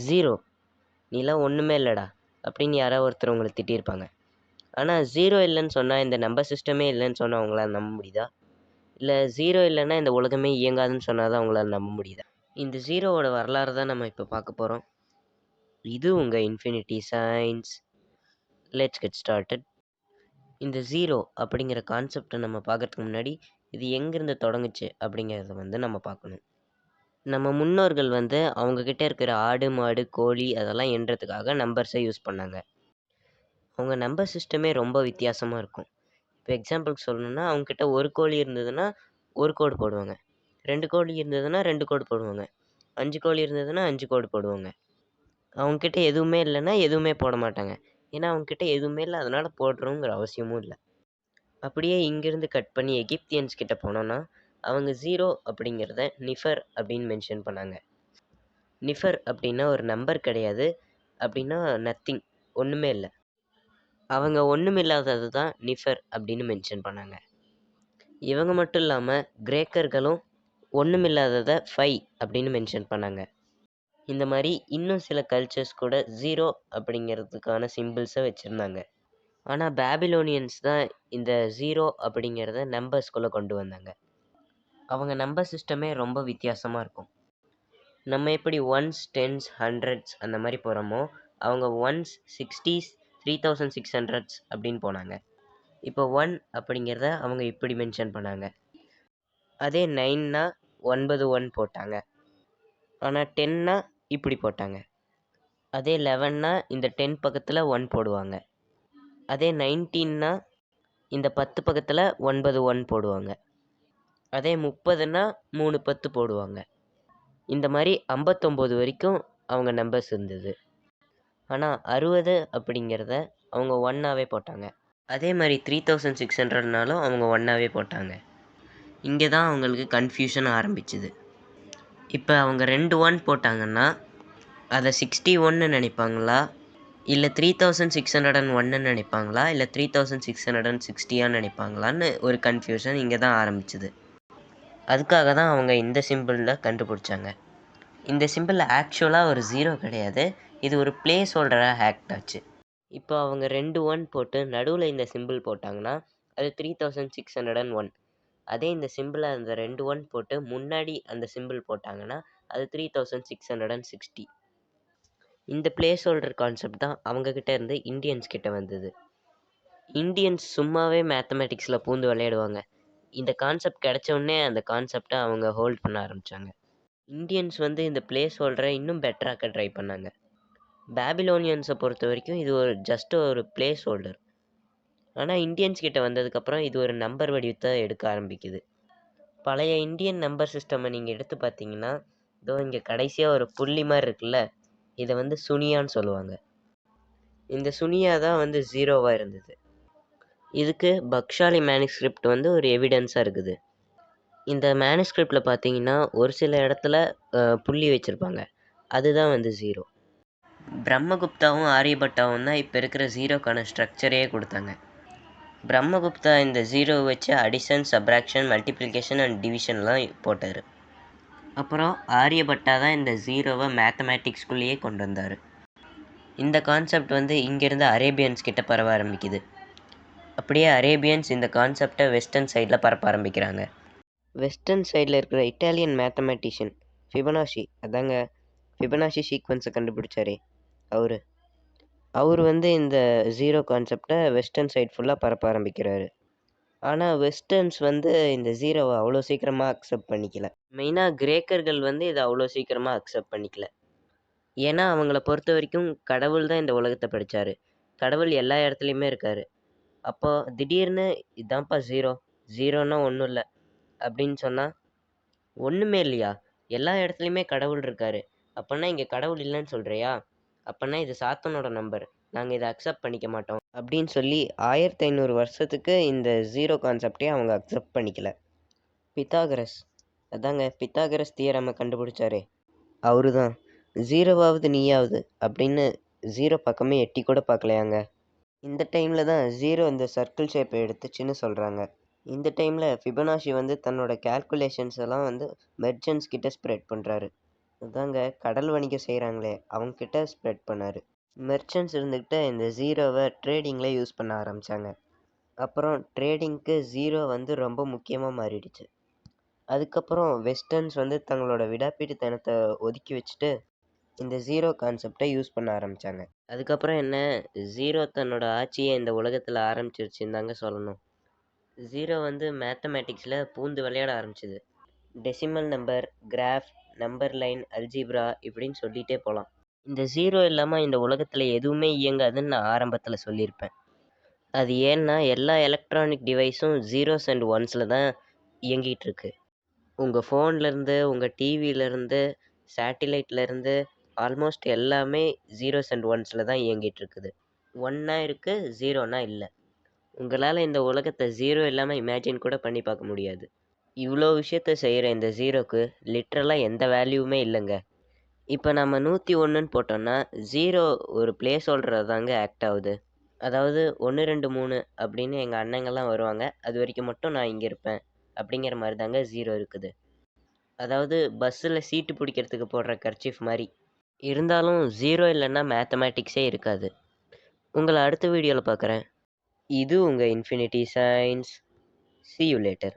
0 நீலாம் ஒன்றுமே இல்லைடா அப்படின்னு யாராவது ஒருத்தர் உங்களை திட்டியிருப்பாங்க. ஆனால் 0 இல்லைன்னு சொன்னால், இந்த நம்பர் சிஸ்டமே இல்லைன்னு சொன்னால் அவங்களால நம்ப முடியுதா? இல்லை 0 இல்லைன்னா இந்த உலகமே இயங்காதுன்னு சொன்னால் தான் அவங்களால நம்ப முடியுதா? இந்த 0வோட வரலாறு தான் நம்ம இப்போ பார்க்க போகிறோம். இது உங்கள் infinity science. Let's get started. இந்த 0 அப்படிங்கிற கான்செப்டை நம்ம பார்க்கறதுக்கு முன்னாடி இது எங்கேருந்து தொடங்குச்சு அப்படிங்கிறத வந்து நம்ம பார்க்கணும். நம்ம முன்னோர்கள் வந்து அவங்கக்கிட்ட இருக்கிற ஆடு மாடு கோழி அதெல்லாம் எண்ணுறதுக்காக நம்பர்ஸை யூஸ் பண்ணாங்க. அவங்க நம்பர் சிஸ்டமே ரொம்ப வித்தியாசமாக இருக்கும். இப்போ எக்ஸாம்பிளுக்கு சொல்லணும்னா, அவங்கக்கிட்ட ஒரு கோழி இருந்ததுன்னா ஒரு கோடு போடுவாங்க, 2 கோழி இருந்ததுன்னா 2 கோடு போடுவாங்க, 5 கோழி இருந்ததுன்னா 5 கோடு போடுவாங்க. அவங்கக்கிட்ட எதுவுமே இல்லைன்னா எதுவுமே போட மாட்டாங்க. ஏன்னா அவங்கக்கிட்ட எதுவுமே இல்லை, அதனால் போடுறோங்கிற அவசியமும் இல்லை. அப்படியே இங்கேருந்து கட் பண்ணி எகிப்தியன்ஸ் கிட்ட போனோன்னா, அவங்க 0 அப்படிங்கிறத நிஃபர் அப்படின்னு மென்ஷன் பண்ணாங்க. நிஃபர் அப்படின்னா ஒரு நம்பர் கிடையாது, அப்படின்னா நத்திங், ஒன்றுமே இல்லை. அவங்க ஒன்றுமில்லாதது தான் நிஃபர் அப்படின்னு மென்ஷன் பண்ணாங்க. இவங்க மட்டும் இல்லாமல் கிரேக்கர்களும் ஒன்றுமில்லாததை ஃபை அப்படின்னு மென்ஷன் பண்ணாங்க. இந்த மாதிரி இன்னும் சில கல்ச்சர்ஸ் கூட 0 அப்படிங்கிறதுக்கான சிம்பிள்ஸை வச்சுருந்தாங்க. ஆனால் பேபிலோனியன்ஸ் தான் இந்த 0 அப்படிங்கிறத நம்பர்ஸ்குள்ளே கொண்டு வந்தாங்க. அவங்க நம்பர் சிஸ்டமே ரொம்ப வித்தியாசமாக இருக்கும். நம்ம எப்படி ஒன்ஸ், டென்ஸ், ஹண்ட்ரட்ஸ் அந்த மாதிரி போகிறோமோ, அவங்க ஒன்ஸ், 60s, 3600 அப்படின்னு போனாங்க. இப்போ 1 அப்படிங்கிறத அவங்க இப்படி மென்ஷன் பண்ணாங்க. அதே 9னா 9 1 போட்டாங்க. ஆனால் 10னா இப்படி போட்டாங்க. அதே 11னா இந்த 10 பக்கத்தில் 1 போடுவாங்க. அதே 19னா இந்த 10 பக்கத்தில் 9 1 போடுவாங்க. அதே 30னா 3 10 போடுவாங்க. இந்த மாதிரி 59 வரைக்கும் அவங்க நம்பர்ஸ் இருந்தது. ஆனால் 60 அப்படிங்கிறத அவங்க ஒன்னாவே போட்டாங்க. அதே மாதிரி 3600னாலும் அவங்க ஒன்னாவே போட்டாங்க. இங்கே தான் அவங்களுக்கு கன்ஃபியூஷன் ஆரம்பிச்சுது. இப்போ அவங்க 2 1 போட்டாங்கன்னா அதை 61 நினைப்பாங்களா, இல்லை 3601 நினைப்பாங்களா, இல்லை 3660 நினைப்பாங்களான்னு ஒரு கன்ஃபியூஷன் இங்கே தான் ஆரம்பிச்சுது. அதுக்காக தான் அவங்க இந்த சிம்பிளில் கண்டுபிடிச்சாங்க. இந்த சிம்பிள் ஆக்சுவலாக ஒரு 0 கிடையாது, இது ஒரு பிளேஸ் ஹோல்டராக ஆக்ட் ஆச்சு. இப்போ அவங்க 2 1 போட்டு நடுவில் இந்த சிம்பிள் போட்டாங்கன்னா அது 3601. அதே இந்த சிம்பிளை அந்த 2 1 போட்டு முன்னாடி அந்த சிம்பிள் போட்டாங்கன்னா அது 3660. இந்த பிளேஸ் ஹோல்டர் கான்செப்ட் தான் அவங்கக்கிட்ட இருந்து இந்தியன்ஸ் கிட்ட வந்தது. இந்தியன்ஸ் சும்மாவே மேத்தமெட்டிக்ஸில் பூந்து விளையாடுவாங்க. இந்த கான்செப்ட் கிடைச்சோடனே அந்த கான்செப்டை அவங்க ஹோல்ட் பண்ண ஆரம்பித்தாங்க. இந்தியன்ஸ் வந்து இந்த பிளேஸ் ஹோல்டரை இன்னும் பெட்டராக்க ட்ரை பண்ணாங்க. பேபிலோனியன்ஸை பொறுத்த வரைக்கும் இது ஜஸ்ட் ஒரு பிளேஸ் ஹோல்டர். ஆனால் இந்தியன்ஸ் கிட்ட வந்ததுக்கப்புறம் இது ஒரு நம்பர் வடிவத்தை எடுக்க ஆரம்பிக்குது. பழைய இந்தியன் நம்பர் சிஸ்டமை நீங்கள் எடுத்து பார்த்தீங்கன்னா, இதோ இங்கே கடைசியாக ஒரு புள்ளி மாதிரி இருக்குல்ல, இதை வந்து சுனியான்னு சொல்லுவாங்க. இந்த சுனியா தான் வந்து 0வாக இருந்தது. இதுக்கு பக்ஷாலி மேனுஸ்கிரிப்ட் வந்து ஒரு எவிடன்ஸாக இருக்குது. இந்த மேனுஸ்கிரிப்டில் பார்த்தீங்கன்னா ஒரு சில இடத்துல புள்ளி வச்சுருப்பாங்க, அதுதான் வந்து 0. பிரம்மகுப்தாவும் ஆரியபட்டாவும் தான் இப்போ இருக்கிற 0க்கான ஸ்ட்ரக்சரையே கொடுத்தாங்க. பிரம்மகுப்தா இந்த 0 வச்சு அடிஷன், சப்ராக்ஷன், மல்டிப்ளிகேஷன் அண்ட் டிவிஷன்லாம் போட்டார். அப்புறம் ஆரியபட்டா தான் இந்த 0வை மேத்தமேட்டிக்ஸ்குள்ளேயே கொண்டு வந்தார். இந்த கான்செப்ட் வந்து இங்கேருந்து அரேபியன்ஸ் கிட்ட பரவ ஆரம்பிக்குது. அப்படியே அரேபியன்ஸ் இந்த கான்செப்டை வெஸ்டர்ன் சைடில் பரப்ப ஆரம்பிக்கிறாங்க. வெஸ்டர்ன் சைடில் இருக்கிற இட்டாலியன் மேத்தமேட்டிஷியன் ஃபிபனாஷி, அதாங்க ஃபிபனாஷி சீக்வன்ஸை கண்டுபிடிச்சாரே அவர் வந்து இந்த 0 கான்செப்டை வெஸ்டர்ன் சைட் ஃபுல்லாக பரப்ப ஆரம்பிக்கிறாரு. ஆனால் வெஸ்டர்ன்ஸ் வந்து இந்த 0வை அவ்வளோ சீக்கிரமாக அக்செப்ட் பண்ணிக்கல. மெயினாக கிரேக்கர்கள் வந்து இதை அவ்வளோ சீக்கிரமாக அக்செப்ட் பண்ணிக்கல. ஏன்னா அவங்கள பொறுத்த வரைக்கும் கடவுள் தான் இந்த உலகத்தை படைச்சார், கடவுள் எல்லா இடத்துலையுமே இருக்கார். அப்போ திடீர்னு இதான்ப்பா 0னா ஒன்றும் இல்லை அப்படின்னு சொன்னால், ஒன்றுமே இல்லையா, எல்லா இடத்துலையுமே கடவுள் இருக்கார், அப்போனா இங்கே கடவுள் இல்லைன்னு சொல்கிறியா, அப்போனா இது சாத்தனோட நம்பர், நாங்கள் இதை அக்செப்ட் பண்ணிக்க மாட்டோம் அப்படின்னு சொல்லி 1500 வருஷத்துக்கு இந்த 0 கான்செப்டே அவங்க அக்செப்ட் பண்ணிக்கல. பித்தாகரஸ், அதாங்க பித்தாகரஸ் தியரமை கண்டுபிடிச்சாரே அவரு தான் 0வாவது நீயாவது அப்படின்னு 0 பக்கமே எட்டி கூட பார்க்கலையாங்க. இந்த டைமில் தான் 0 இந்த சர்க்கிள் ஷேப்பை எடுத்துச்சுன்னு சொல்கிறாங்க. இந்த டைமில் ஃபிபனாஷி வந்து தன்னோட கேல்குலேஷன்ஸ் எல்லாம் வந்து மெர்ச்சன்ட்ஸ் கிட்ட ஸ்ப்ரெட் பண்ணுறாரு. அதாங்க கடல் வணிகம் செய்கிறாங்களே அவங்கக்கிட்ட ஸ்ப்ரெட் பண்ணார். மெர்ச்சன்ட்ஸ் இருந்துக்கிட்ட இந்த ஜீரோவை ட்ரேடிங்கில் யூஸ் பண்ண ஆரம்பித்தாங்க. அப்புறம் ட்ரேடிங்க்கு ஜீரோ வந்து ரொம்ப முக்கியமாக மாறிடுச்சு. அதுக்கப்புறம் வெஸ்டர்ன்ஸ் வந்து தங்களோட விடாப்பிடித்தனத்தை ஒதுக்கி வச்சுட்டு இந்த ஜீரோ கான்செப்டை யூஸ் பண்ண ஆரம்பித்தாங்க. அதுக்கப்புறம் என்ன, ஜீரோ தன்னோட ஆட்சியை இந்த உலகத்தில் ஆரம்பிச்சிருச்சுன்னு தாங்க சொல்லணும். ஜீரோ வந்து மேத்தமேட்டிக்ஸில் பூந்து விளையாட ஆரம்பிச்சிது. Decimal number, graph, number line, algebra இப்படின்னு சொல்லிகிட்டே போகலாம். இந்த ஜீரோ இல்லாமல் இந்த உலகத்தில் எதுவுமே இயங்காதுன்னு நான் ஆரம்பத்தில் சொல்லியிருப்பேன். அது ஏன்னா எல்லா எலக்ட்ரானிக் டிவைஸும் ஜீரோஸ் அண்ட் ஒன்ஸில் தான் இயங்கிட்டு இருக்கு. உங்கள் ஃபோன்லேருந்து, உங்கள் டிவியிலேருந்து, சேட்டிலைட்லேருந்து ஆல்மோஸ்ட் எல்லாமே ஜீரோஸ் அண்ட் ஒன்ஸில் தான் இயங்கிட்டு இருக்குது. ஒன்னா இருக்குது, ஜீரோனா இல்லை. உங்களால் இந்த உலகத்தை ஜீரோ இல்லாமல் இமேஜின் கூட பண்ணி பார்க்க முடியாது. இவ்வளோ விஷயத்த செய்கிற இந்த ஜீரோக்கு லிட்ரலாக எந்த வேல்யூவுமே இல்லைங்க. இப்போ நம்ம 101ன்னு போட்டோம்னா ஜீரோ ஒரு பிளேஸ் ஹோல்டராக தாங்க ஆக்ட் ஆகுது. அதாவது 1, 2, 3 அப்படின்னு எங்கள் அண்ணங்கள்லாம் வருவாங்க, அது வரைக்கும் மட்டும் நான் இங்கே இருப்பேன் அப்படிங்கிற மாதிரி தாங்க ஜீரோ இருக்குது. அதாவது பஸ்ஸில் சீட்டு பிடிக்கிறதுக்கு போடுற கர்ச்சீஃப் மாதிரி. இருந்தாலும் ஜீரோ இல்லைன்னா மேத்தமேட்டிக்ஸே இருக்காது. உங்களை அடுத்த வீடியோவில் பார்க்குறேன். இது உங்கள் infinity science. See you later.